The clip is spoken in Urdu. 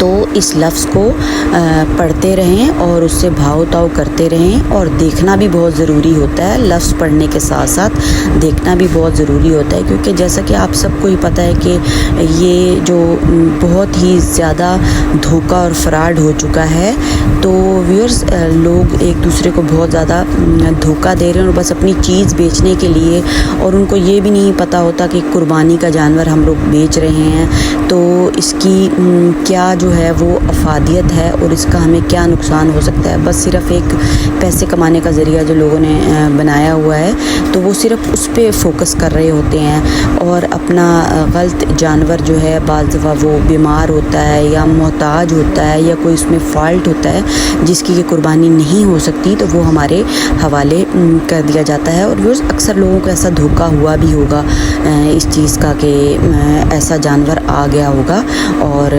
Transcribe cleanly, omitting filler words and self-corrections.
تو اس لفظ کو پڑھتے رہیں اور اس سے بھاؤ تاؤ کرتے رہیں، اور دیکھنا بھی بہت ضروری ہوتا ہے۔ لفظ پڑھنے کے ساتھ ساتھ دیکھنا بھی بہت ضروری ہوتا ہے، کیونکہ جیسا کہ آپ سب کو ہی پتہ ہے کہ یہ جو بہت ہی زیادہ دھوکہ اور فراڈ ہو چکا ہے، تو ویورز لوگ ایک دوسرے کو بہت زیادہ دھوکہ دے رہے ہیں، اور بس اپنی چیز بیچنے کے لیے، اور ان کو یہ بھی نہیں پتہ ہوتا کہ قربانی کا جانور ہم لوگ بیچ رہے ہیں تو اس کی کیا جو ہے وہ افادیت ہے اور اس کا ہمیں کیا نقصان ہو سکتا ہے۔ بس صرف ایک پیسے کمانے کا ذریعہ جو لوگوں نے بنایا ہوا ہے، تو وہ صرف اس پہ فوکس کر رہے ہوتے ہیں، اور اپنا غلط جانور جو ہے بعض دفعہ وہ بیمار ہوتا ہے یا محتاج ہوتا ہے یا کوئی اس میں فالٹ ہوتا ہے جس کی یہ قربانی نہیں ہو سکتی، تو وہ ہمارے حوالے کر دیا جاتا ہے۔ اور اکثر لوگوں کو ایسا دھوکہ ہوا بھی ہوگا اس چیز کا کہ ایسا جانور آ گیا ہوگا اور